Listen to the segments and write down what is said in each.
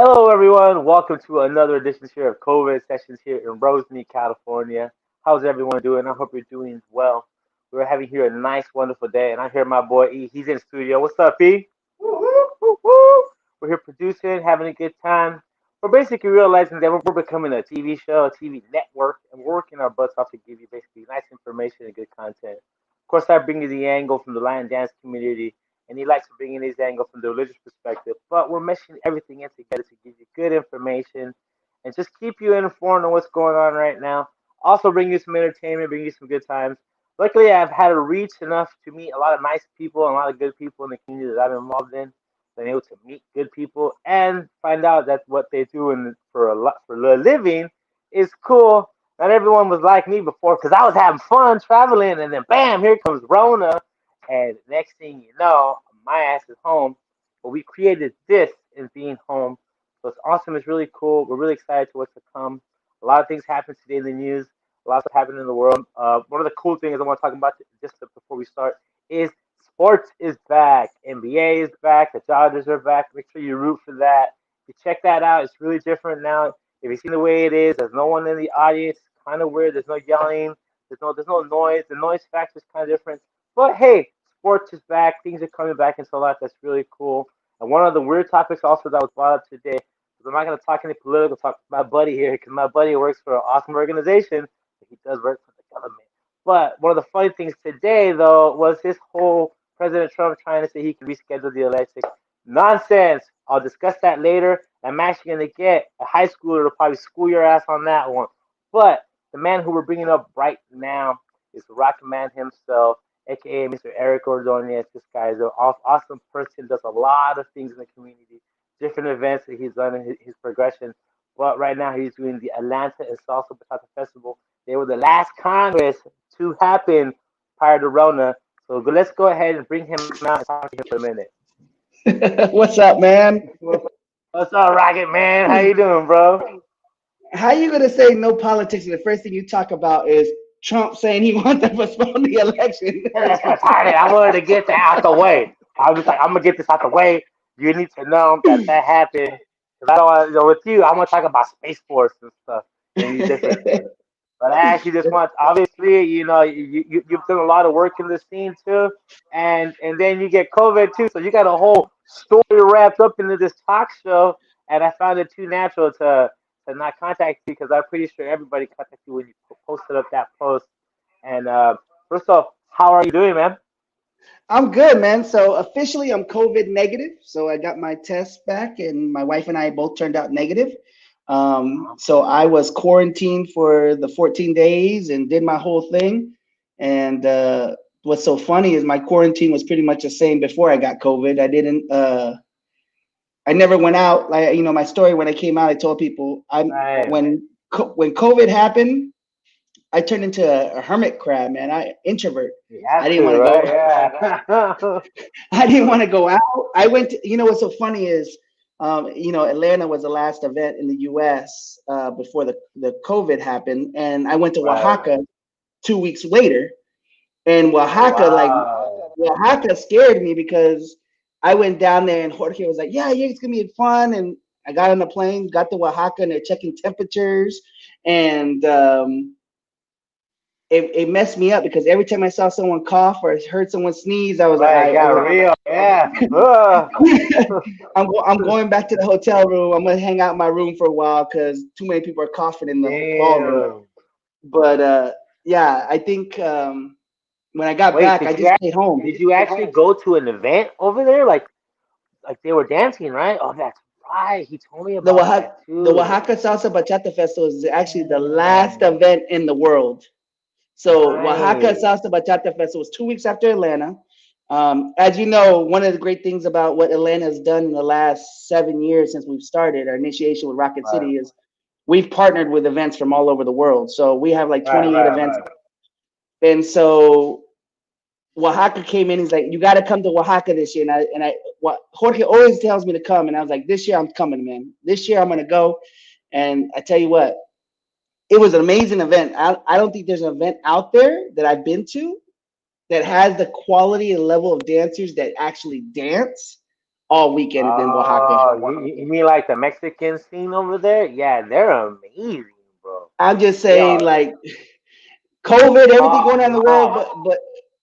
Hello, everyone. Welcome to another edition here of COVID sessions here in Rosemead, California. How's everyone doing? I hope you're doing well. We're having here a nice, wonderful day, and I hear my boy E. He's in studio. What's up, E? Woo, woo, woo. We're here producing, having a good time. We're basically realizing that we're becoming a TV show, a TV network, and we're working our butts off to give you basically nice information and good content. Of course, I bring you the angle from the Lion Dance community and he likes to bring in his angle from the religious perspective. But we're meshing everything in together to give you good information and just keep you informed on what's going on right now. Also, bring you some entertainment, bring you some good times. Luckily, I've had a reach enough to meet a lot of nice people and a lot of good people in the community that I'm involved in. Been able to meet good people and find out that what they do for a living is cool. Not everyone was like me before because I was having fun traveling, and then bam, here comes Rona, and next thing you know, my ass is home. But we created this in being home. So it's awesome. It's really cool. We're really excited to what's to come. A lot of things happened today in the news. A lot of stuff happened in the world. One of the cool things I want to talk about before we start is sports is back. NBA is back. The Dodgers are back. Make sure you root for that. You check that out. It's really different now. If you see the way it is, there's no one in the audience. It's kind of weird. There's no yelling. There's no noise. The noise factor is kind of different. But hey, sports is back. Things are coming back into life. That's really cool. And one of the weird topics also that was brought up today, because I'm not going to talk any political talk to my buddy here, because my buddy works for an awesome organization. He does work for the government. But one of the funny things today, though, was his whole President Trump trying to say he can reschedule the election. Nonsense. I'll discuss that later. I'm actually going to get a high schooler to probably school your ass on that one. But the man who we're bringing up right now is the Rocket Man himself, aka Mr. Erick Ordoñez. This guy is an awesome person, does a lot of things in the community, different events that he's done in his progression. But right now he's doing the Atlanta and Salsa Bachata Festival. They were the last Congress to happen prior to Rona. So let's go ahead and bring him out and talk to him for a minute. What's up, man? What's up, Rocket Man? How you doing, bro? How you gonna say no politics and the first thing you talk about is Trump saying he wants to postpone the election? Hey, that's retarded. I wanted to get that out the way. I was like, I'm gonna get this out the way. You need to know that that happened. Cause I don't want, with you, I want to talk about Space Force and stuff and these different things. But I actually just want, obviously, you've done a lot of work in this scene too, and then you get COVID too, so you got a whole story wrapped up into this talk show, and I found it too natural to not contact you because I'm pretty sure everybody contacted you when you posted up that post. And first off, how are you doing, man? I'm good, man. So officially, I'm COVID negative. So I got my test back, and my wife and I both turned out negative. So I was quarantined for the 14 days and did my whole thing. And what's so funny is my quarantine was pretty much the same before I got COVID. I never went out. Like, my story when I came out, I told people Right. when COVID happened, I turned into a hermit crab, man. I introvert. You I have didn't to, want to right? go. Yeah. I didn't want to go out. I went to, what's so funny is, Atlanta was the last event in the U.S. Before the COVID happened, and I went to Right. Oaxaca 2 weeks later, and Oh, wow. Oaxaca scared me because I went down there and Jorge was like, yeah, it's gonna be fun, and I got on the plane, got to Oaxaca, and they're checking temperatures, and it messed me up because every time I saw someone cough or heard someone sneeze, I was like, Right, got real. Yeah. Ugh. I'm going back to the hotel room. I'm gonna hang out in my room for a while because too many people are coughing in the ballroom. Damn. But yeah, I think when I got Wait, back, I just stayed home. did you actually go to an event over there? Like they were dancing, right? Oh, that's right. He told me The about Oaxaca, that the too. Oaxaca Salsa Bachata Festival is actually the last Damn. event in the world. So Oaxaca Nice. Salsa Bachata Festival was 2 weeks after Atlanta. As you know, one of the great things about what Atlanta has done in the last 7 years since we've started our initiation with Rocket Right. City is we've partnered with events from all over the world. So we have like Right, 28 right, events. right. And so Oaxaca came in. He's like, "You got to come to Oaxaca this year." What Jorge always tells me to come, and I was like, "This year I'm coming, man. This year I'm gonna go." And I tell you what, it was an amazing event. I don't think there's an event out there that I've been to that has the quality and level of dancers that actually dance all weekend in Oaxaca. You mean like the Mexican scene over there? Yeah, they're amazing, bro. I'm just They saying, are like COVID, everything top going on in the world, notch.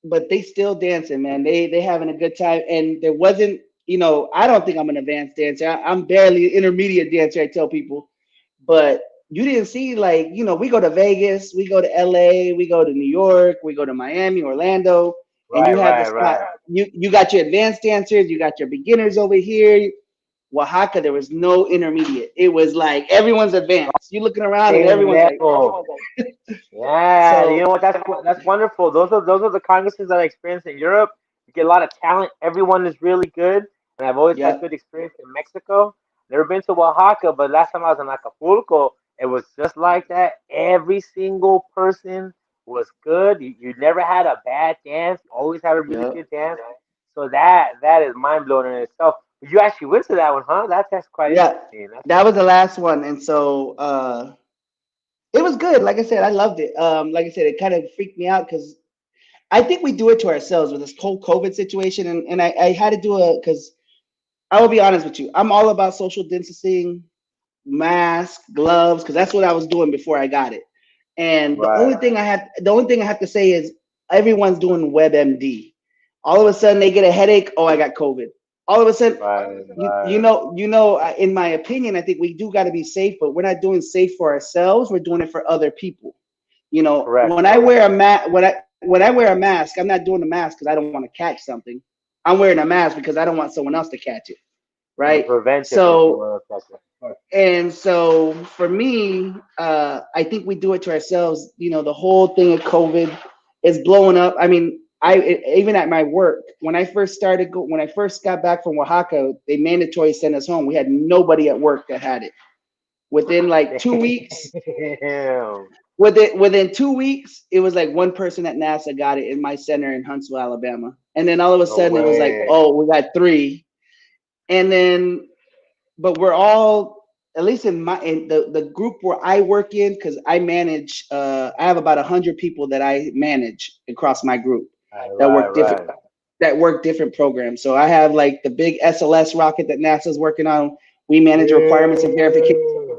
but they still dancing, man. They having a good time, and there wasn't, I don't think I'm an advanced dancer. I'm barely intermediate dancer. I tell people, but you didn't see like we go to Vegas, we go to LA, we go to New York, we go to Miami, Orlando, and you Right, have the right, spot. right. You got your advanced dancers, you got your beginners over here. Oaxaca, there was no intermediate. It was like everyone's advanced. You looking around and Same everyone's like, level. Yeah, you so know what? That's wonderful. Those are the congresses that I experienced in Europe. You get a lot of talent. Everyone is really good, and I've always had yeah, good experience in Mexico. Never been to Oaxaca, but last time I was in Acapulco, it was just like that. Every single person was good. You never had a bad dance. You always had a really yeah, good dance. So that is mind blowing in itself. You actually went to that one, huh? That's quite yeah. interesting. That's That was the last one, and so it was good. Like I said, I loved it. Like I said, it kind of freaked me out because I think we do it to ourselves with this whole COVID situation, and I had to do a because I will be honest with you, I'm all about social distancing, mask, gloves, because that's what I was doing before I got it. And right, the only thing I have to say is everyone's doing WebMD. All of a sudden they get a headache. Oh, I got COVID. All of a sudden, right, right. in my opinion, I think we do got to be safe, but we're not doing safe for ourselves. We're doing it for other people. Correct, When I correct. wear a mask, when I wear a mask, I'm not doing a mask because I don't want to catch something. I'm wearing a mask because I don't want someone else to catch it. To Right. prevent it from So someone else catching it. and so for me, I think we do it to ourselves. The whole thing of COVID is blowing up. I mean, even at my work, when I first got back from Oaxaca, they mandatory sent us home. We had nobody at work that had it. Within like 2 weeks, Damn. within 2 weeks, it was like one person at NASA got it in my center in Huntsville, Alabama. And then all of a No sudden it was like, way. oh, we got three. And then but we're all at least in the group where I work in because I manage I have about 100 people that I manage across my group Right, that right, work different right. programs. So I have like the big SLS rocket that NASA's working on. We manage requirements and verification. Yeah.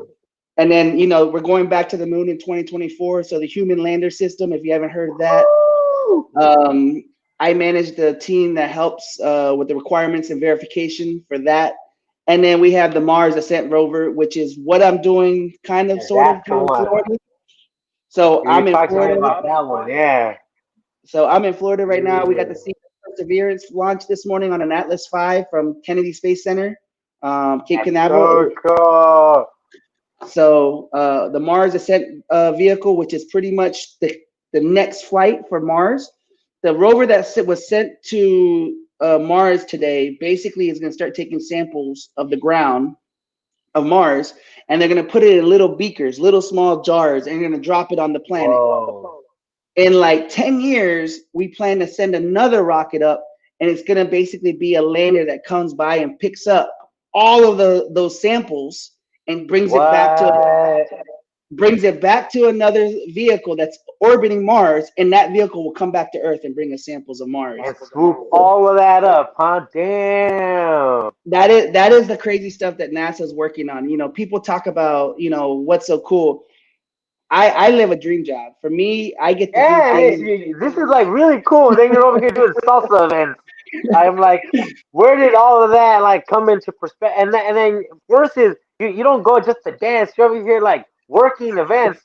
And then we're going back to the moon in 2024. So the human lander system, if you haven't heard of that, Woo! um, I manage the team that helps with the requirements and verification for that. And then we have the Mars Ascent rover, which is what I'm doing kind of Yeah, sort of that's the here in one. Florida. So You I'm in talked to me Florida. about that one. Yeah. Right now. We got Yeah. to see Perseverance launch this morning on an Atlas V from Kennedy Space Center, Cape That's Canaveral. so cool. So the Mars Ascent vehicle, which is pretty much the next flight for Mars, the rover that was sent to Mars today basically is going to start taking samples of the ground of Mars, and they're going to put it in little beakers, little small jars, and they're going to drop it on the planet. Whoa. In like 10 years, we plan to send another rocket up, and it's going to basically be a lander that comes by and picks up all of those samples and What? brings it back to another vehicle that's orbiting Mars, and that vehicle will come back to Earth and bring us samples of Mars. And swoop all of that up, huh? Damn. That is the crazy stuff that NASA's working on. People talk about, what's so cool. I live a dream job. For me, I get to do Yeah, hey, things. see, this is like really cool. Then you're over here doing salsa events. I'm like, where did all of that like come into perspective? And then versus you don't go just to dance. You're over here like working events.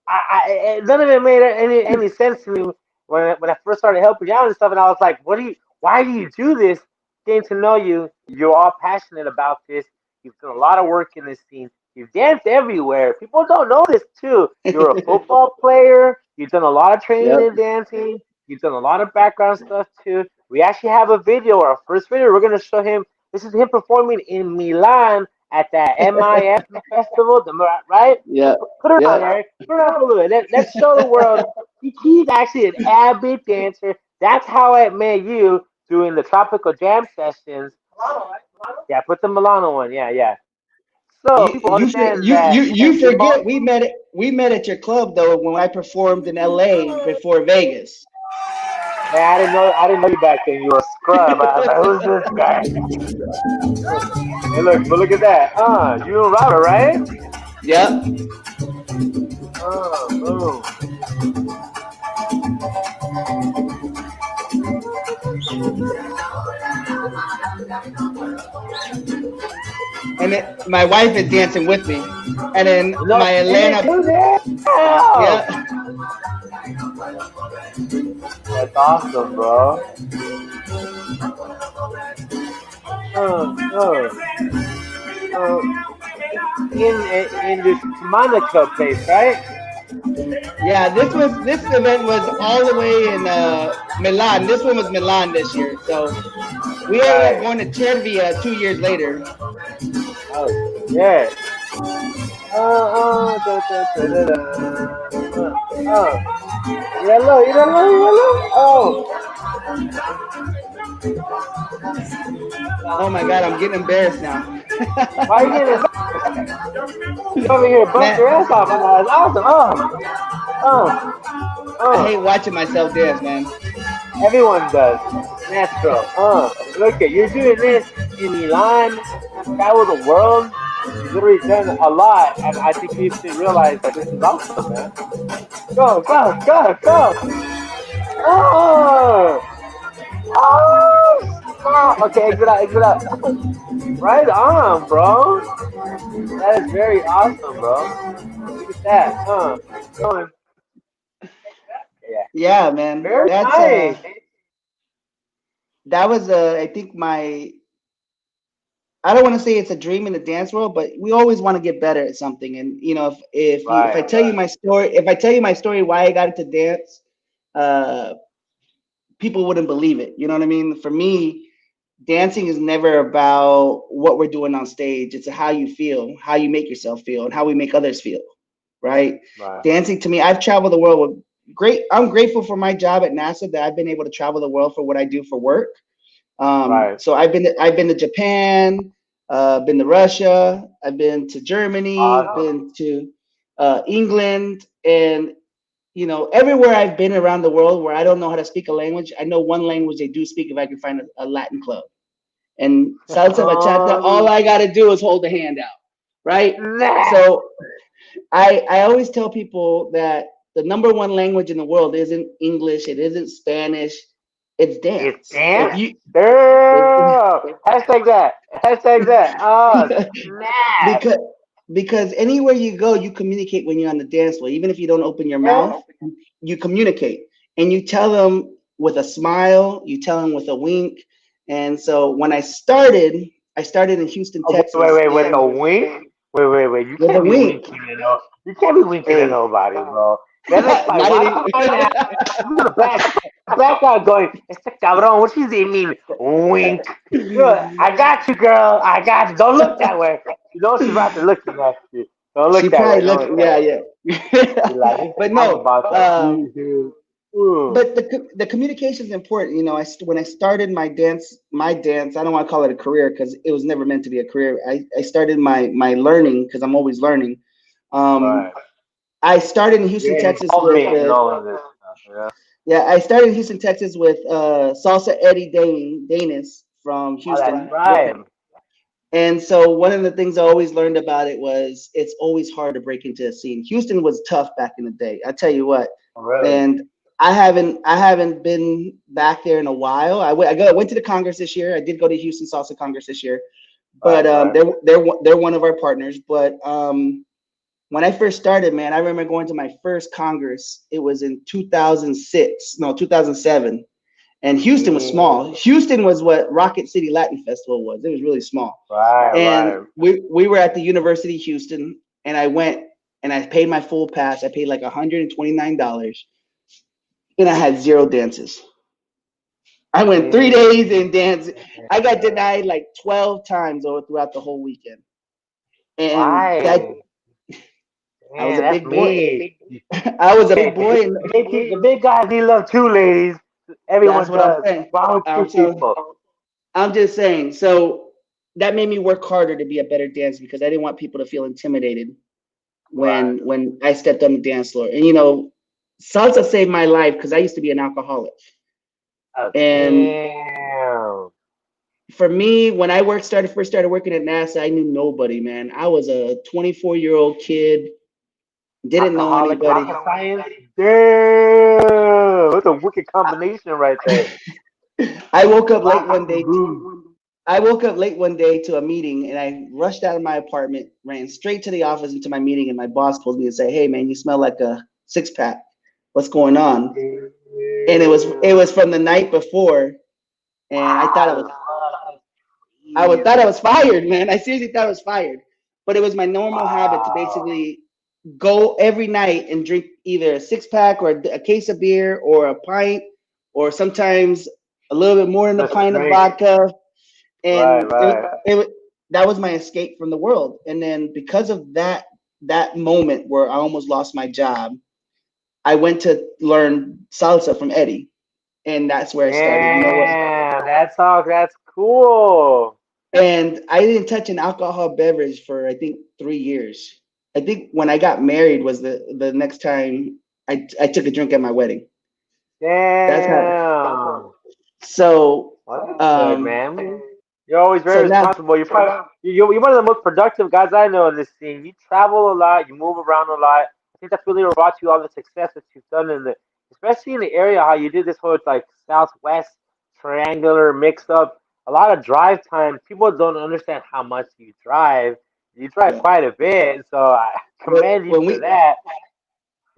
None of it made any sense to me when I first started helping you out and stuff. And I was like, why do you do this? Getting to know you, you're all passionate about this. You've done a lot of work in this scene. You've danced everywhere. People don't know this too. You're a football player. You've done a lot of training Yep. in dancing. You've done a lot of background stuff too. We actually have a video, our first video. We're gonna show him. This is him performing in Milan at that MIF festival, right? Yep. Put it on, Yep. Eric. Put it on a little bit. Let's show the world. He's actually an avid dancer. That's how I met you doing the tropical jam sessions. Yeah, put the Milano one. Yeah, yeah. So You people you for- understand that you you're forget we met at your club though when I performed in LA before Vegas. Man, I didn't know you back then. You were a scrub. I was like, who's this guy? Hey, look at that. You and Robert, right? Yep. Boom. And my wife is dancing with me, and then You know, my she did Atlanta, too. Damn. yeah. That's awesome, bro. Uh, uh, uh, in this Mana Club place, right? Yeah, this event was all the way in Milan. This one was Milan this year. So we ended up Right. going to Cervia 2 years later. Oh shit. Da, da, da. Uh. Yellow, yellow, yellow. Oh, Oh my God, I'm getting embarrassed now. why you getting you over here bust Man, your ass off? That's awesome. Uh, I uh. hate watching myself dance, man. Everyone does. Natural. Look at you're doing this in Milan. You travel the world. You literally done a lot, and I think you should realize that this is awesome, man. Go, go, go, go. Oh, oh, stop. Okay, exit out, exit out. Right on, bro. That is very awesome, bro. Look at that. Going. Yeah. Yeah, man. Very nice. That was I think I don't want to say it's a dream in the dance world, but we always want to get better at something. And you know, if I Right, tell you right, my story, if I tell you my story why I got into dance, uh, people wouldn't believe it. You know what I mean? For me, dancing is never about what we're doing on stage. It's how you feel, how you make yourself feel, and how we make others feel. Right? right, Dancing to me, I've traveled the world with great. I'm grateful for my job at NASA that I've been able to travel the world for what I do for work. right. So I've been to Japan, been to Russia, I've been to Germany, Awesome. been to England, and you know everywhere I've been around the world where I don't know how to speak a language, I know one language they do speak if I can find a Latin club. And salsa bachata, all Um, I got to do is hold the hand out, right? nah. So I always tell people that the number one language in the world isn't English, it isn't Spanish, it's It's dance. If dance? you if, Girl. Hashtag that. Hashtag that. Oh, snap. because anywhere you go, you communicate when you're on the dance floor. Even if you don't open your Yeah. mouth, you communicate, and you tell them with a smile, you tell them with a wink. And so when I started in Houston, Oh, wait, Texas, wait, with and a wink? Wait. You with a can't be wink. winking at no. You can't be winking at Hey, nobody, bro. That looks like not why any. am I now? I'm gonna back out going, este cabrón, what does he mean? Wink. Look, I got you, girl. I got you. Don't look that way. You know she's about to look at you. Don't She look that probably way. Don't look, look that yeah, way. yeah. Be like, But I'm no, about to see you. Ooh. but the communication is important. You know, when I started my dance, I don't want to call it a career because it was never meant to be a career. I started my learning because I'm always learning. Um, Right. I started in Houston, Your Texas with involvement in all of this stuff, yeah. yeah, I started in Houston, Texas with Salsa Eddie Danis from Oh, that's Houston. right. And so one of the things I always learned about it was it's always hard to break into a scene. Houston was tough back in the day. I tell you what. Really? And I haven't been back there in a while. I went to the Congress this year. I did go to Houston Salsa Congress this year, but Right, right. they're one of our partners. But when I first started, man, I remember going to my first Congress. It was in 2006, no, 2007, and Houston was small. Mm, Houston was what Rocket City Latin Festival was. It was really small. right, And right. we were at the University of Houston, and I went and I paid my full pass. I paid like $129, and I had zero dances. I went three Mm, days and danced. I got denied like 12 times over throughout the whole weekend. And that why? I was Man, a that's big boy. me. I was a Hey, big boy, and the big guys need love too, ladies. that's Everyone what I'm does. saying. Wrong with you So people? I'm just saying. So that made me work harder to be a better dancer because I didn't want people to feel intimidated Right. when I stepped on the dance floor. And you know, salsa saved my life because I used to be an alcoholic. Oh, And damn. for me, when I first started working at NASA, I knew nobody, man. I was a 24-year-old kid, didn't know Alcoholic anybody. rocket science. Damn. That's a wicked combination right there. I woke up late Rocket one day. goo. I woke up late one day to a meeting, and I rushed out of my apartment, ran straight to the office into my meeting, and my boss called me and said, "Hey, man, you smell like a six pack. What's going on?" And it was from the night before, and Wow. thought I was fired, man. I seriously thought I was fired. But it was my normal habit to Wow. basically go every night and drink either a six pack or a case of beer or a pint, or sometimes a little bit more than a Just pint of drink. vodka. Right, And right. that was my escape from the world. And then because of that moment where I almost lost my job, I went to learn salsa from Eddie, and that's where I started. You know what? Damn, that's cool. And I didn't touch an alcohol beverage for I think 3 years. I think when I got married was the next time I took a drink at my wedding. That's how. Damn. So Well, that's good, um man. You're always so very now responsible. You're one of the most productive guys I know in this scene. You travel a lot, you move around a lot. I think that's really what brought you all the success that you've done especially in the area how you did this whole like southwest triangular mix up. A lot of drive time. People don't understand how much you drive. You drive yeah. quite a bit, so I commend you When for we that.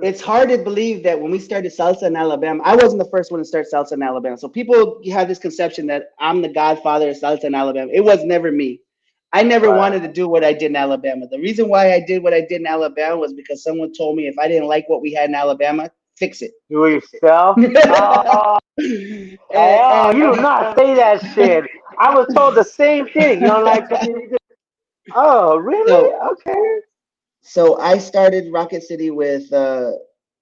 It's hard to believe that when we started salsa in Alabama, I wasn't the first one to start salsa in Alabama. So people have this conception that I'm the godfather of salsa in Alabama. It was never me. I never Right. wanted to do what I did in Alabama. The reason why I did what I did in Alabama was because someone told me if I didn't like what we had in Alabama, fix it. Do it yourself. Oh, hell, and you do not say that shit. I was told the same thing. You don't like something you did. Oh, really? so Okay. so I started Rocket City with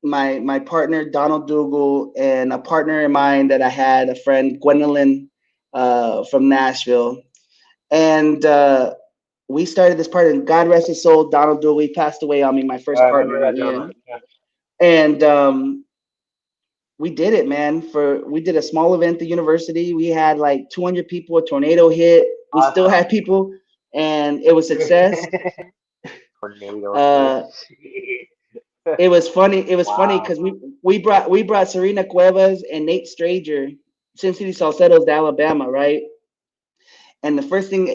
my partner Donald Dougal and a partner of mine that I had, a friend Gwendolyn from Nashville, and we started this party. And God rest his soul, Donald Dougal. He passed away on me, my first I remember partner, that gentleman. and we did it, man. We did a small event at the university. We had like 200 people. A tornado hit. We still Awesome. had people, and it was success. Tornado hit. Uh, Shit. it was funny. It was funny Wow. because we brought Serena Cuevas and Nate Stranger, Sin City Salcedos to Alabama, right? And the first thing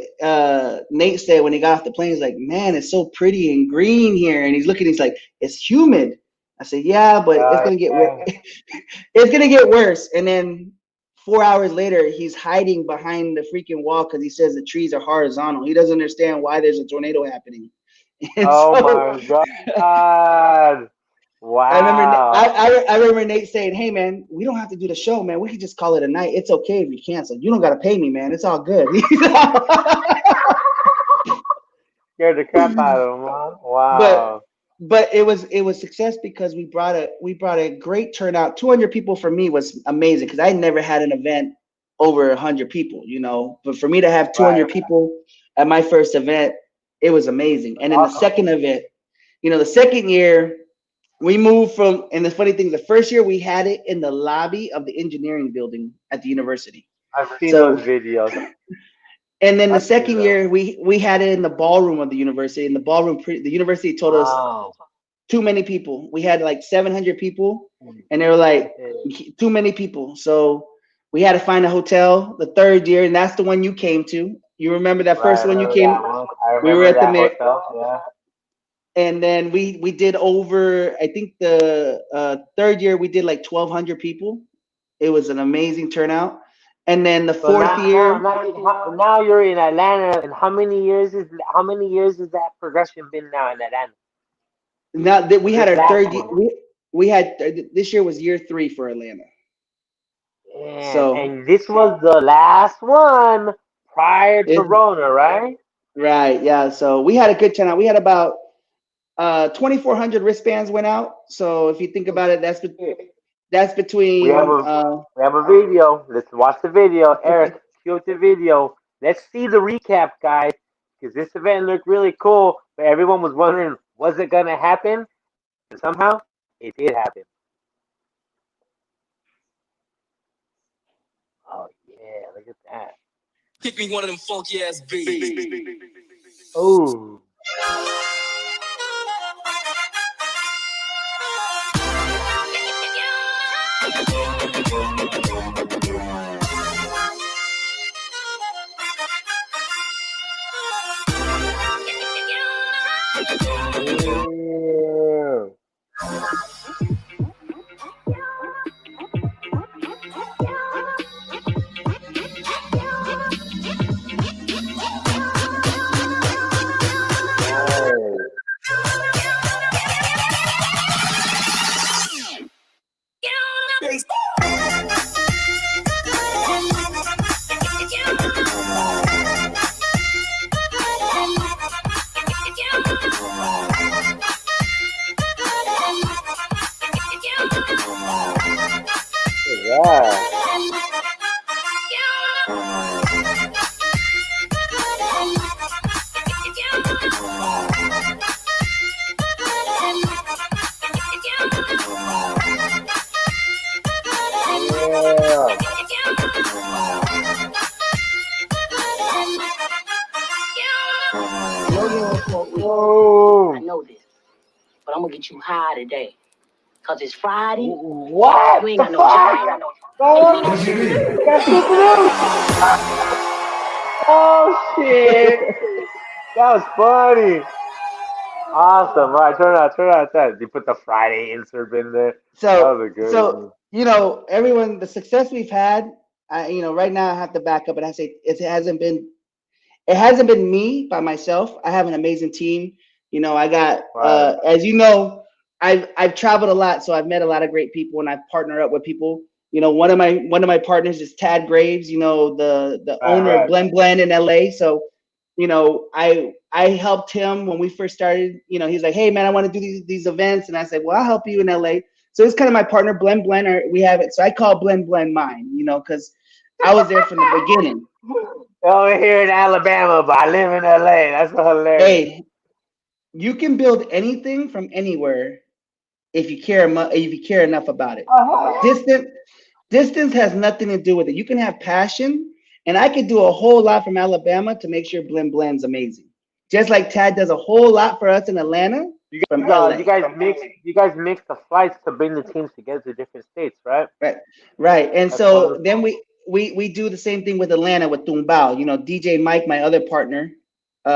Nate said when he got off the plane is like, "Man, it's so pretty and green here." And he's looking, he's like, "It's humid." I said, "Yeah, but it's gonna get Yeah. it's gonna get worse." And then 4 hours later, he's hiding behind the freaking wall because he says the trees are horizontal. He doesn't understand why there's a tornado happening. And Oh so my God. I remember Wow. I remember Nate saying, "Hey man, we don't have to do the show, man. We could just call it a night. It's okay if you cancel. You don't gotta pay me, man. It's all good." Scared the crap out of him, huh? but Wow. but it was success because we brought a great turnout. 200 people for me was amazing because I never had an event over 100 people, But for me to have Right. 200 people at my first event, it was amazing. And That's then the awesome. second event, the second year we moved from, and the funny thing, the first year we had it in the lobby of the engineering building at the university. I've seen those So, videos. and then the I've seen second those. year we had it in the ballroom of the university. In the ballroom, the university told us Wow. too many people. We had like 700 people, and they were like too many people. So we had to find a hotel the third year, and that's the one you came to. You remember that Right, first I one you remember came? that one. I We were remember at the that Mar- hotel. Yeah. and then we did over. I think the third year we did like 1,200 people. It was an amazing turnout. And then the So fourth year, now you're in Atlanta, and how many years has that progression been now in Atlanta? now that we Or had this our last third, one? we had this year was year 3 for Atlanta. So And this was the last one prior to it Rona, right? right, yeah. So we had a good turnout. We had about 2,400 wristbands went out. So if you think Oh, about it, shit. that's We have between a we have a video. Let's watch the video. Eric, cue up the video. Let's see the recap, guys, because this event looked really cool. But everyone was wondering, was it gonna happen? And somehow it did happen. at that. Kick me one of them funky ass beats. Oh. Yeah. Nice. Yeah. Yeah. I know you don't smoke weed. I Whoa. know this. But I'm gonna get you high today. Cause it's Friday. What You ain't the got no fuck? job. Oh, got super. Oh shit. That was funny. Awesome. All right, turn out that. You put the Friday insert in there. That So, was a good so one. everyone, the success we've had, right now I have to back up and I say it hasn't been me by myself. I have an amazing team. I got, Right. as you know, I've traveled a lot, so I've met a lot of great people, and I've partnered up with people. One of my partners is Tad Graves. The Right, owner of right. Blend in LA. So, I helped him when we first started. He's like, hey man, I want to do these events, and I said, well, I'll help you in LA. So it's kind of my partner, Blend, or we have it. So I call Blend mine. Because I was there from the beginning. Over here in Alabama, but I live in LA. That's hilarious. Hey, you can build anything from anywhere if you care enough about it. Oh, Distance distance has nothing to do with it. You can have passion, and I could do a whole lot from Alabama to make sure Blend's amazing. Just like Tad does a whole lot for us in Atlanta you from guys, LA. you guys mix the flights to bring the teams together to different states, right? Right, right. And That's so then wonderful. we do the same thing with Atlanta with Tumbao. DJ Mike, my other partner,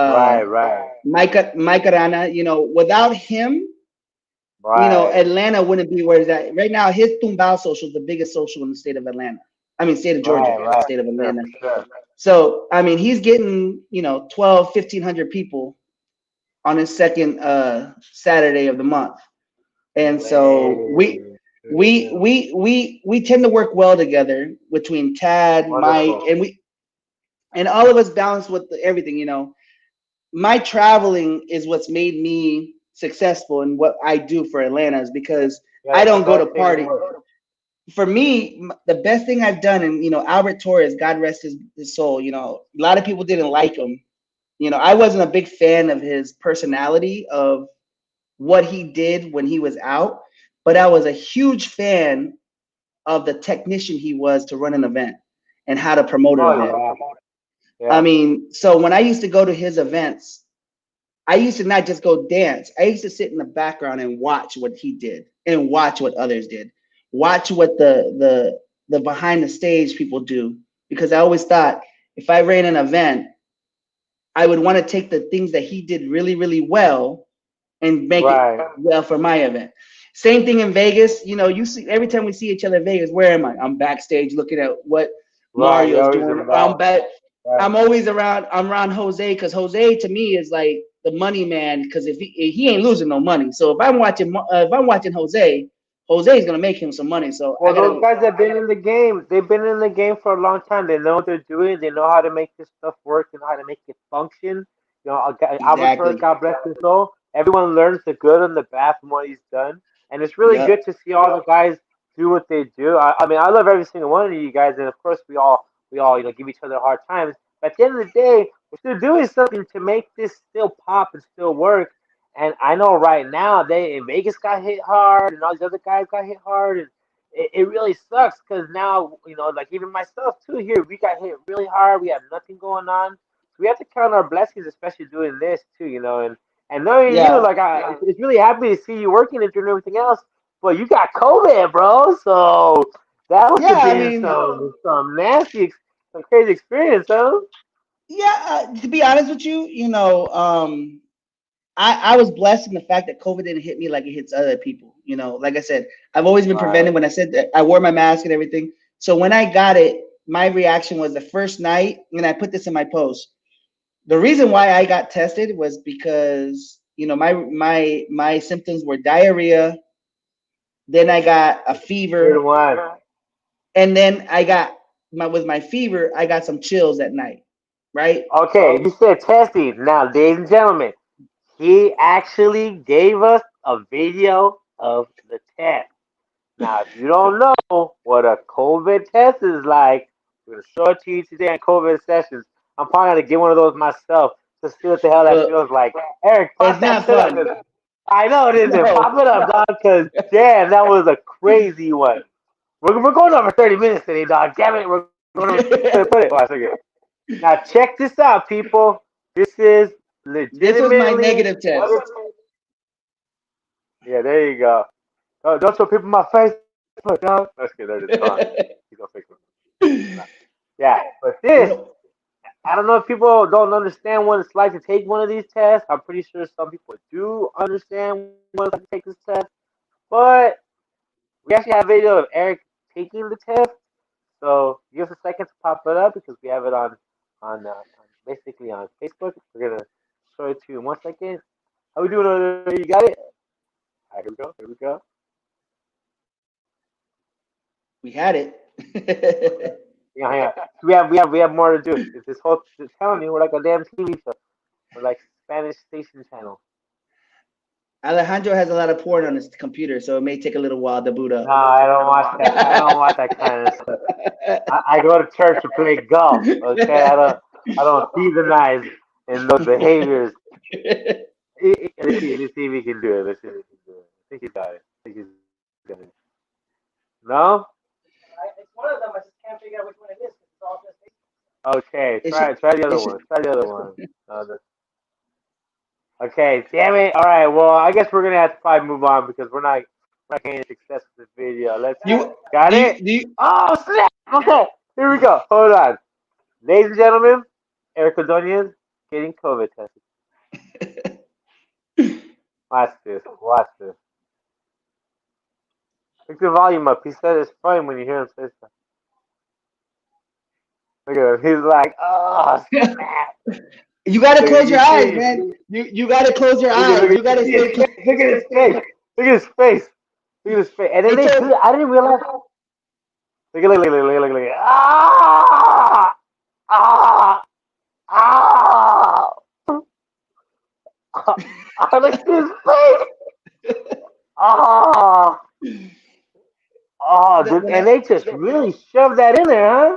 Right, uh, right, Mike Arana. Without him, right. Atlanta wouldn't be where it's at right now. His Tumbao social is the biggest social in the state of Atlanta. I mean, state of Georgia, Right, not right, state of for sure, Atlanta. for sure. So I mean, he's getting 12, 1,500 people on his second Saturday of the month, and so we Hey, good we deal. we we we tend to work well together between Tad, Mike, Wonderful. and all of us balance with everything. My traveling is what's made me successful in what I do for Atlanta is because Yeah, I that's the don't go to best thing in the party. world. For me, the best thing I've done, and Albert Torres, God rest his soul. A lot of people didn't like him. I wasn't a big fan of his personality of what he did when he was out, but I was a huge fan of the technician he was to run an event and how to promote an Oh event. yeah, I yeah. mean, so when I used to go to his events, I used to not just go dance. I used to sit in the background and watch what he did and watch what others did. Watch what the behind the stage people do. Because I always thought if I ran an event, I would want to take the things that he did really, really well and make it Right, well for my event. Same thing in Vegas. You see every time we see each other in Vegas, where am I? I'm backstage looking at what right. You're Mario's always doing. I'm involved. back. Right. I'm always around. I'm around Jose because Jose to me is like the money man. Because if he ain't losing no money, so if I'm watching Jose, Jose's gonna make him some money. So I Well, those gotta guys have been in the game. They've been in the game for a long time. They know what they're doing. They know how to make this stuff work. They know how to make it function. Albert Torres, exactly. God bless his soul. Everyone learns the good and the bad from what he's done, and it's really Yep. good to see all the guys do what they do. I mean, I love every single one of you guys, and of course, we all give each other hard times. But at the end of the day, we're still doing something to make this still pop and still work. And I know right now they in Vegas got hit hard, and all these other guys got hit hard, and it really sucks because now, like even myself too here, we got hit really hard. We have nothing going on. So we have to count our blessings, especially doing this too, and knowing you, Yeah, like it's really happy to see you working and doing everything else. But you got COVID, bro. So that must yeah. have I been mean, some nasty, some crazy experience, huh? yeah. To be honest with you, I was blessed in the fact that COVID didn't hit me like it hits other people. Like I said, I've always been Right. prevented. When I said that, I wore my mask and everything. So when I got it, my reaction was the first night, and I put this in my post. The reason why I got tested was because my symptoms were diarrhea. Then I got a Good fever, one. and then I got with my fever, I got some chills at night. Right? Okay, you said testing. Now, ladies and gentlemen, he actually gave us a video of the test. Now, if you don't know what a COVID test is like, we're going to show it to you today on COVID sessions. I'm probably going to get one of those myself to see what the hell that Well, feels like. Eric, it's pop that not shit up. fun. I know it isn't. No. Pop it up, dog, because damn, that was a crazy one. We're going over 30 minutes today, dog. Damn it, we're going over. Put it. Watch again. Now, check this out, people. This is This was my legitimately negative what test. yeah, there you go. Don't show people my face. No, let's get there. It's gone. He's gonna fix it. Yeah, but you this, know, I don't know if people don't understand what it's like to take one of these tests. I'm pretty sure some people do understand what it's like to take this test. But we actually have a video of Eric taking the test. So give us a second to pop it up because we have it on basically on Facebook. We're gonna show it to you in 1 second. How we doing over there? You got it? All right, here we go. Here we go. we had it. Yeah, hang on. We have more to do. It's this whole it's telling you we're like a damn TV show. We're like Spanish station channel. Alejandro has a lot of porn on his computer, so it may take a little while to boot No, up. I don't watch that. I don't watch that kind of stuff. I go to church to play golf. Okay, I don't heathenize in those behaviors. Let's see if he can do it. Let's see if he can do it. I think he got it. I think he's gonna. No? It's one of them. I just can't figure out which one it is. It's all just. Okay, It should, try the it other should, one. Try the other one. Okay, damn it. All right, well, I guess we're gonna have to probably move on because we're not getting any success with this video. Let's you got do it. you, do you, Oh snap! Okay, here we go. Hold on, ladies and gentlemen. Eric Ordoñez getting COVID tested. Watch this. Watch this. Pick the volume up. He said it's fun when you hear him say stuff. Look at him. He's like, oh snap. you gotta Look close at your you eyes, see. man. You gotta close your Look at eyes. look You gotta stay at look at his face. Look at his face. Look at his face. And then They they do. told I didn't realize. Look. Ah! Ah! Ah! I look at his face. Ah! Oh, when and they just really shoved that in there, huh?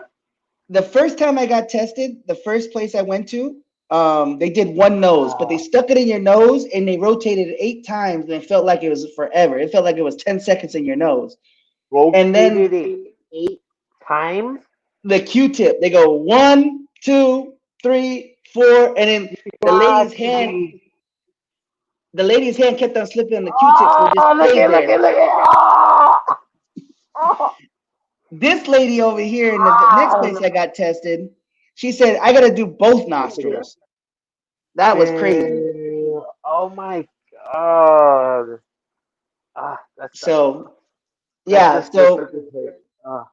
the first time I got tested, the first place I went to, they did one nose, but they stuck it in your nose and they rotated it 8 times, and it felt like it was forever. It felt like it was 10 seconds in your nose. And Rotated then it 8 times. the Q-tip, they go 1, 2, 3, 4, and then the God, lady's hand, the lady's hand kept on slipping on the Q-tip, so it just oh, stayed there. look at. Oh, oh, This lady over here in the next place I got tested, she said I got to do both nostrils. That was crazy. oh my God. That's So that yeah, just hurts. so That just hurts.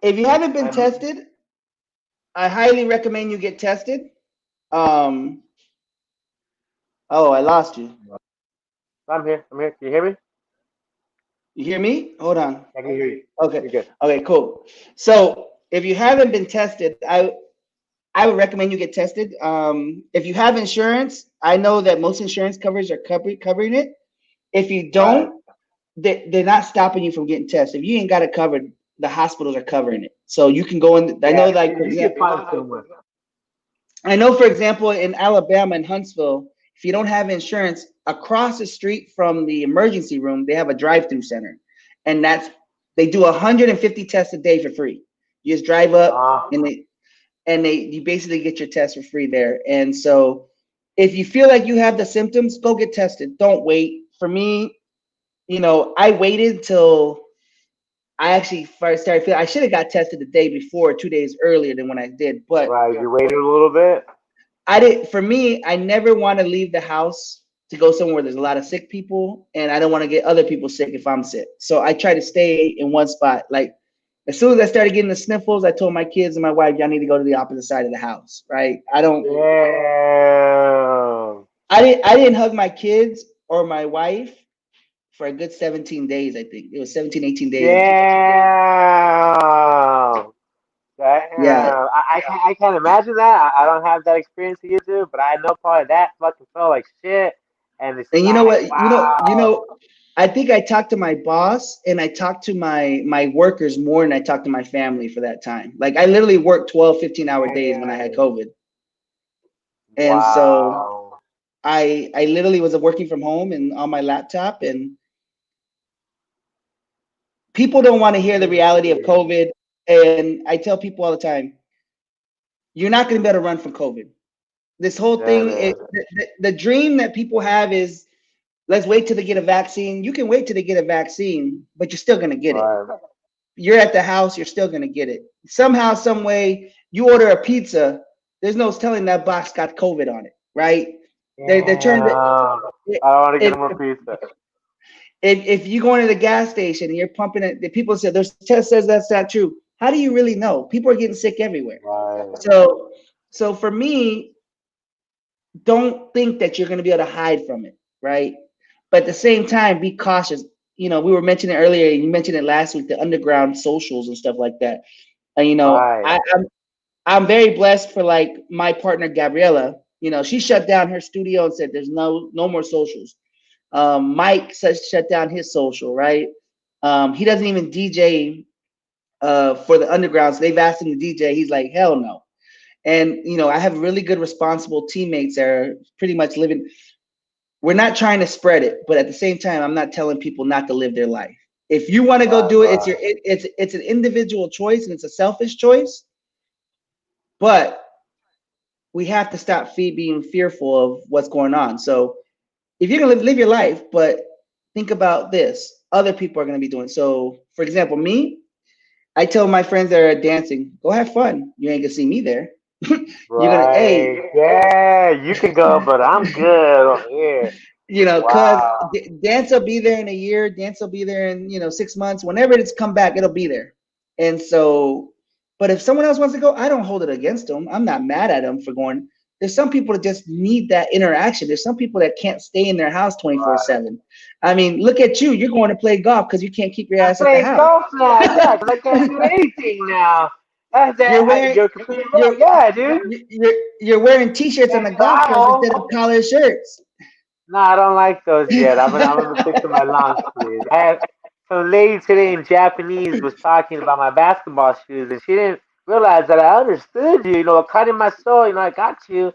if you haven't been I'm, tested, I highly recommend you get tested. Um, oh, I lost you. I'm here. I'm here. Can you hear me? You hear me? Hold on. I can hear you. Okay. You're good. Okay, cool. So if you haven't been tested, I would recommend you get tested. If you have insurance, I know that most insurance covers are covering it. If you Right. don't, they're not stopping you from getting tested. If you ain't got it covered, the hospitals are covering it. So you can go in. I know, Yeah, like for you can example, find someone. I know for example in Alabama in Huntsville, if you don't have insurance, across the street from the emergency room, they have a drive-through center, and They do 150 tests a day for free. You just drive up and you basically get your test for free there. And so if you feel like you have the symptoms, go get tested. Don't wait. For me, I waited till I actually first started feeling. I should have got tested the day before, 2 days earlier than when I did. But right, you waited a little bit. I did. For me, I never want to leave the house to go somewhere where there's a lot of sick people, and I don't want to get other people sick if I'm sick. So I try to stay in one spot. Like as soon as I started getting the sniffles, I told my kids and my wife, "Y'all need to go to the opposite side of the house." Right? Damn. I didn't hug my kids or my wife for a good 17 days. I think it was 17, 18 days. Damn. Yeah. Damn. I can't imagine that. I don't have that experience to get to, but I know part of that fucking felt like shit. And it's And you know like, what? wow. I think I talked to my boss and I talked to my workers more than I talked to my family for that time. Like I literally worked 12, 15-hour days when I had COVID. And so Wow. I literally was working from home and on my laptop, and people don't want to hear the reality of COVID. And I tell people all the time, you're not going to be able to run from COVID. This whole Damn thing it. is the dream that people have is let's wait till they get a vaccine. You can wait till they get a vaccine, but you're still going to get it. Right. You're at the house, you're still going to get it. Somehow, some way, you order a pizza, there's no telling that box got COVID on it, right? They're trying to. Damn. I don't want to get If, him a pizza. if you go into the gas station and you're pumping it, the people say there's test says that's not true. How do you really know? People are getting sick everywhere. Right. So for me, don't think that you're going to be able to hide from it, right? But at the same time, be cautious. We were mentioning earlier, you mentioned it last week, the underground socials and stuff like that. And Right. I'm very blessed for like my partner Gabriella. She shut down her studio and said there's no more socials. Mike says shut down his social, right? He doesn't even DJ for the underground. So they've asked him to DJ. He's like, hell no. And I have really good, responsible teammates that are pretty much living. We're not trying to spread it, but at the same time, I'm not telling people not to live their life. If you want to go do it, it's an individual choice and it's a selfish choice. But we have to stop being fearful of what's going on. So if you're gonna live your life, but think about this: other people are gonna be doing. So, for example, me, I tell my friends that are dancing, go have fun. You ain't gonna see me there. Hey, Right. Yeah, you can go, but I'm good on here. Cause Wow. dance will be there in a year, dance will be there in 6 months. Whenever it's come back, it'll be there. And so, but if someone else wants to go, I don't hold it against them. I'm not mad at them for going. There's some people that just need that interaction. There's some people that can't stay in their house Right. 24/7. I mean, look at you. You're going to play golf because you can't keep your I'm ass at the playing house. golf now. Yeah, 'cause I can't do anything now. That's You're that. wearing You're completely right. you're Yeah, dude. you're wearing t-shirts on And the golf course now, instead of collared shirts. no, I don't like those yet. I'm gonna stick to my long sleeves. I had some lady today in Japanese was talking about my basketball shoes, and she didn't realize that I understood you. Cut in my soul. I got you,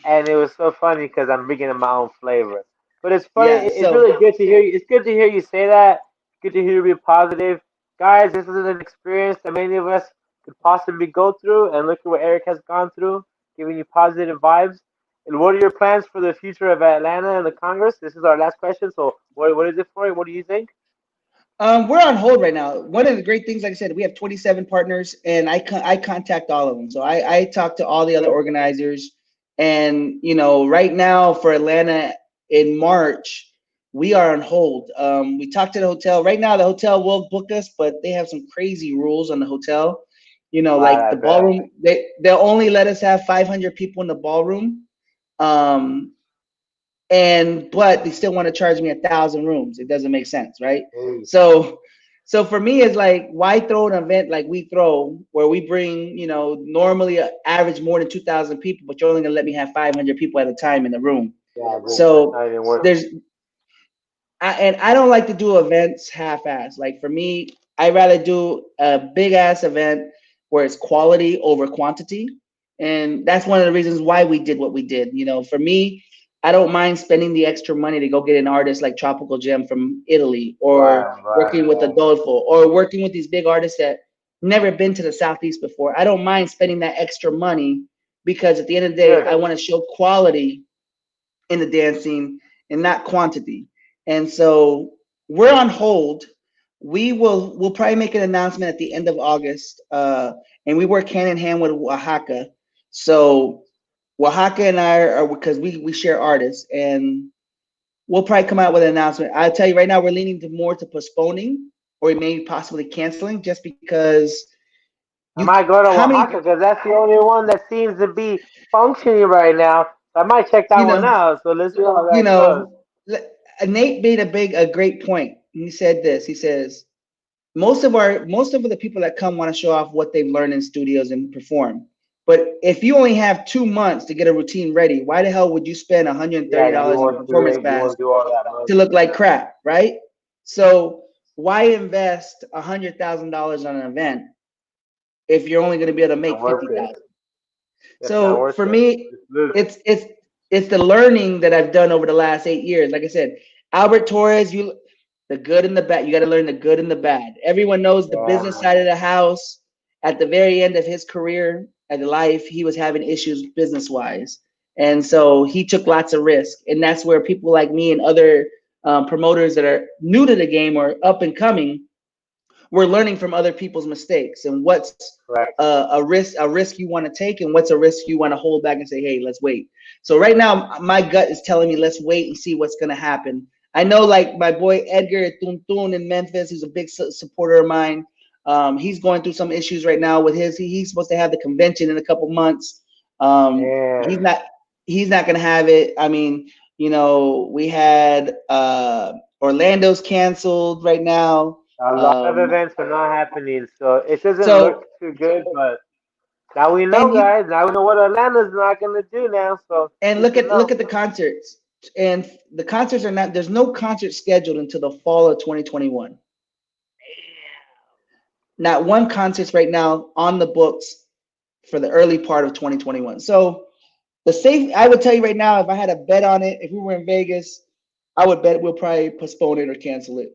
and it was so funny because I'm bringing in my own flavor. But it's funny. Yeah. It's So really good to hear you. It's good to hear you say that. Good to hear you be positive, guys. This is an experience that many of us could possibly go through, and look at what Eric has gone through, giving you positive vibes. And what are your plans for the future of Atlanta and the Congress? This is our last question. So, what is it for you? What do you think? we're on hold right now. One of the great things, like I said, we have 27 partners, and I contact all of them. So I talk to all the other organizers, and right now for Atlanta in March, we are on hold. We talked to the hotel. Right now, the hotel will book us, but they have some crazy rules on the hotel. Like Right, I the bet. ballroom, they'll only let us have 500 people in the ballroom. Um, but they still want to charge me 1,000 rooms. It doesn't make sense, right? Hey, So for me, it's like, why throw an event like we throw where we bring, normally average more than 2,000 people, but you're only gonna let me have 500 people at a time in the room. yeah, that's So not even worth it. there's and I don't like to do events half-ass. Like for me, I rather do a big ass event where it's quality over quantity, and that's one of the reasons why we did what we did. For me, I don't mind spending the extra money to go get an artist like Tropical Gem from Italy, or Right, right, working with Adolfo, or working with these big artists that never been to the Southeast before. I don't mind spending that extra money because at the end of the day, good. I want to show quality in the dancing and not quantity. And so we're on hold. We'll probably make an announcement at the end of August. And we work hand in hand with Oaxaca. So Oaxaca and I are, because we share artists, and we'll probably come out with an announcement. I'll tell you right now, we're leaning to more to postponing or maybe possibly canceling, just because I you might go to how many Oaxaca because that's the only one that seems to be functioning right now. I might check that you one know out. So let's see how you that goes. know Nate made a great point. He said this. He says most of the people that come want to show off what they've learned in studios and perform. But if you only have 2 months to get a routine ready, why the hell would you spend Yeah, you $130 on a won't do performance it. You pass won't do all that much. to look like crap, right? So why invest $100,000 on an event if you're only going to be able to It's not make worth it. 50,000? It's not So worth for it. me, Just lose it. it's the learning that I've done over the last 8 years. Like I said, Albert Torres, the good and the bad. You got to learn the good and the bad. Everyone knows the Yeah, business side man. of the house. At the very end of his career and life, he was having issues business wise, and so he took lots of risk. And that's where people like me and other promoters that are new to the game or up and coming, we're learning from other people's mistakes and what's Right. a risk you want to take and what's a risk you want to hold back and say, hey, let's wait. So right now my gut is telling me let's wait and see what's going to happen. I know, like my boy Edgar Tuntun in Memphis, who's a big supporter of mine. He's going through some issues right now with he's supposed to have the convention in a couple months. He's Yeah. not he's not going to have it. I mean, we had Orlando's canceled right now. A lot of um, events are not happening, so it doesn't look so too good. But now we know, and you guys. Now we know what Atlanta's not gonna do now. So and good look to at look know. at the concerts. And the concerts are not there's no concert scheduled until the fall of 2021. Not one concert's right now on the books for the early part of 2021. So I would tell you right now, if I had a bet on it, if we were in Vegas, I would bet we'll probably postpone it or cancel it.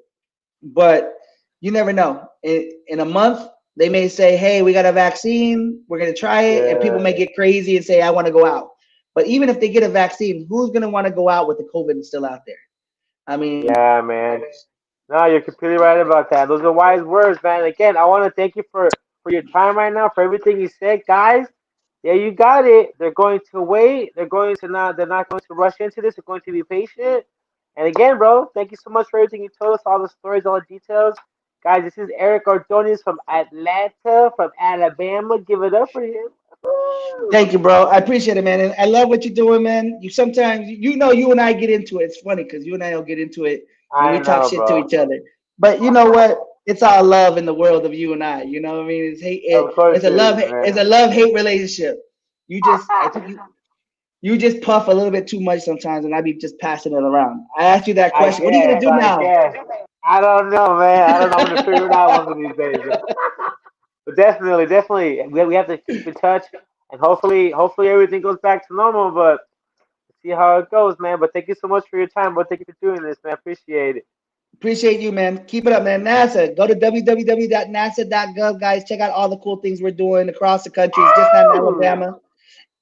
But you never know. In a month, they may say, hey, we got a vaccine, we're going to try it, and people Yeah. may get crazy and say, I want to go out. But even if they get a vaccine, who's going to want to go out with the COVID still out there? I mean, Yeah, man. No, you're completely right about that. Those are wise words, man. Again, I want to thank you for your time right now, for everything you said, guys. Yeah, you got it. They're going to wait. They're going to not. They're not going to rush into this. They're going to be patient. And again, bro, thank you so much for everything you told us, all the stories, all the details, guys. This is Eric Ordoñez from Atlanta, from Alabama. Give it up for him. Woo! thank you, bro. I appreciate it, man. And I love what you're doing, man. You sometimes, you and I get into it. It's funny because you and I don't get into it and I we talk know, shit to bro. each other. But you know what? It's all love in the world of you and I. You know what I mean? It's hate. Of course It's a it love. is, man. It's a love hate relationship. I think you just puff a little bit too much sometimes, and I be just passing it around. I asked you that I question. What are you gonna guess. do I now? guess. I don't know, man. I don't know. I'm gonna figure it out one of these days. But definitely, definitely, we have to keep in touch, and hopefully everything goes back to normal. But see how it goes, man. But thank you so much for your time, bro. Thank you for doing this, man. Appreciate it. Appreciate you, man. Keep it up, man. NASA. Go to www.nasa.gov, guys. Check out all the cool things we're doing across the country. It's just not in Woo! Alabama.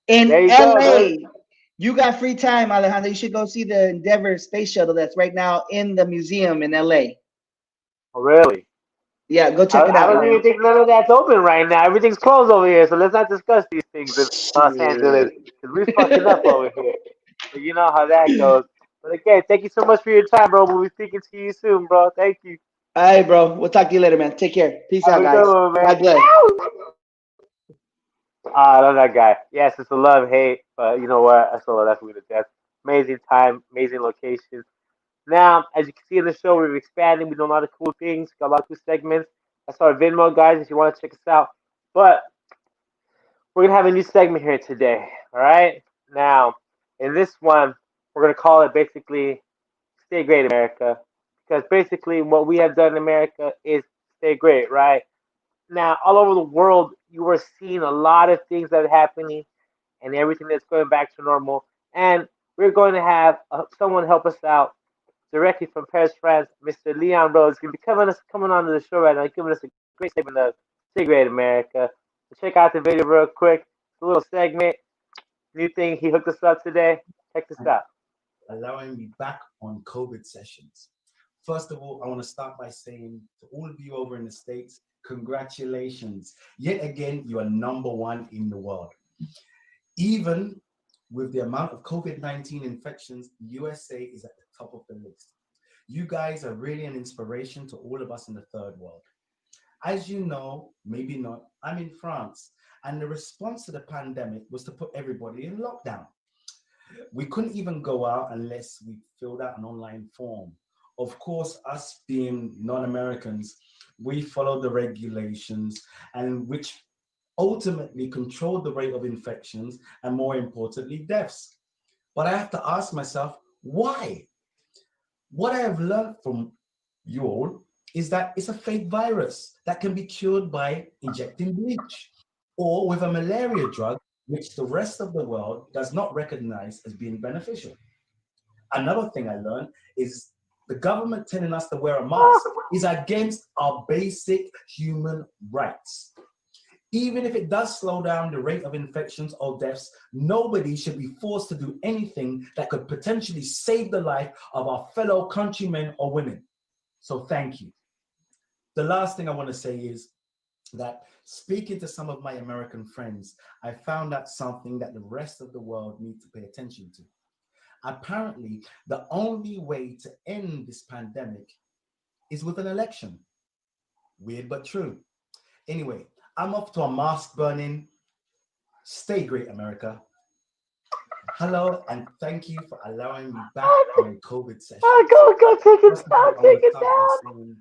In There you go. LA, you got free time, Alejandro. You should go see the Endeavor space shuttle that's right now in the museum in LA. Oh, really? Yeah, go check it I out, don't even man. think none of that's open right now. Everything's closed over here, so let's not discuss these things in Los Angeles Shit. because we're fucking up over here. But you know how that goes. But again, thank you so much for your time, bro. We'll be speaking to you soon, bro. Thank you. All right, bro. We'll talk to you later, man. Take care. Peace Have out, a good guys. one, man. God bless. I love that guy. Yes, it's a love hate, but you know what? That's all. That's what it is. Amazing time, amazing location. Now, as you can see in the show, we've expanded. We do a lot of cool things. Got a lot of cool segments. That's our Venmo, guys. If you want to check us out, but we're gonna have a new segment here today. All right. Now, in this one, we're gonna call it basically "Stay Great, America," because basically what we have done in America is stay great, right? Now, all over the world, you are seeing a lot of things that are happening and everything that's going back to normal. And we're going to have someone help us out directly from Paris, France, Mr. Leon Rose. He's going to be coming onto the show right now, giving us a great statement of Say Great America. So check out the video real quick. It's a little segment, new thing. He hooked us up today. Check this out. Allowing me back on COVID sessions. First of all, I want to start by saying to all of you over in the States, congratulations. Yet again, you are #1 in the world. Even with the amount of COVID-19 infections, USA is at the top of the list. You guys are really an inspiration to all of us in the third world. As you know, maybe not, I'm in France, and the response to the pandemic was to put everybody in lockdown. We couldn't even go out unless we filled out an online form. Of course, us being non-Americans, we followed the regulations, and which ultimately controlled the rate of infections and, more importantly, deaths. But I have to ask myself, why? What I have learned from you all is that it's a fake virus that can be cured by injecting bleach or with a malaria drug, which the rest of the world does not recognize as being beneficial. Another thing I learned is the government telling us to wear a mask is against our basic human rights. Even if it does slow down the rate of infections or deaths, nobody should be forced to do anything that could potentially save the life of our fellow countrymen or women. So thank you. The last thing I want to say is that speaking to some of my American friends, I found out something that the rest of the world needs to pay attention to. Apparently, the only way to end this pandemic is with an election. Weird but true. Anyway, I'm off to a mask burning. Stay great, America. Hello, and thank you for allowing me back on COVID session. Go, take it down, take it down.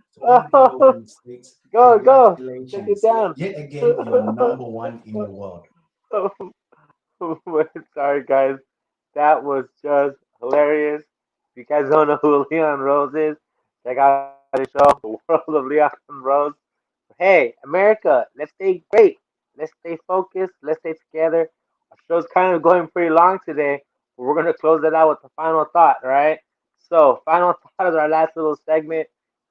Go, take it down. Yet again, you're #1 in the world. Sorry, guys. That was just hilarious. If you guys don't know who Leon Rose is, check out his show, The World of Leon Rose. Hey, America, let's stay great. Let's stay focused. Let's stay together. Our show's kind of going pretty long today, but we're going to close it out with the final thought, all right? So, final thought is our last little segment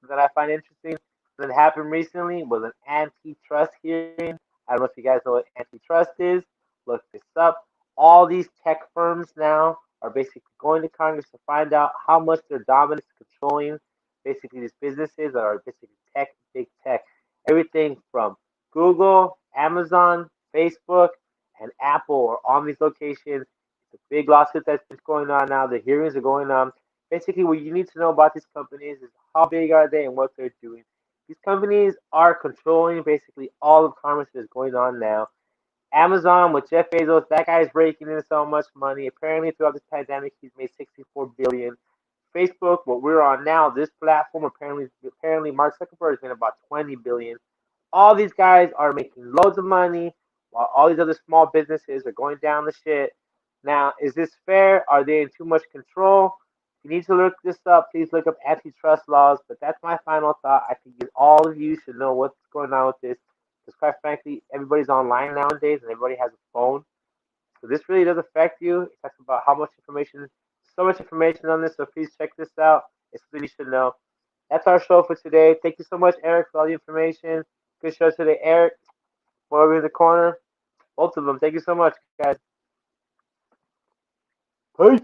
that I find interesting that happened recently was an antitrust hearing. I don't know if you guys know what antitrust is. Look this up. All these tech firms now are basically going to Congress to find out how much their dominance is controlling basically these businesses that are basically tech, big tech. Everything from Google, Amazon, Facebook, and Apple are on these locations. It's a big lawsuit that's going on now. The hearings are going on. Basically, what you need to know about these companies is how big are they and what they're doing. These companies are controlling basically all of commerce that is going on now. Amazon with Jeff Bezos, that guy's raking in so much money. Apparently, throughout this pandemic, he's made 64 billion. Facebook, what we're on now, this platform apparently Mark Zuckerberg has made about 20 billion. All these guys are making loads of money, while all these other small businesses are going down the shit. Now, is this fair? Are they in too much control? If you need to look this up, please look up antitrust laws. But that's my final thought. I think all of you should know what's going on with this. Because quite frankly, everybody's online nowadays and everybody has a phone. So this really does affect you. It talks about how much information, so much information on this. So please check this out. It's something you should know. That's our show for today. Thank you so much, Eric, for all the information. Good show today, Eric. Over in the corner, both of them. Thank you so much, guys. Peace.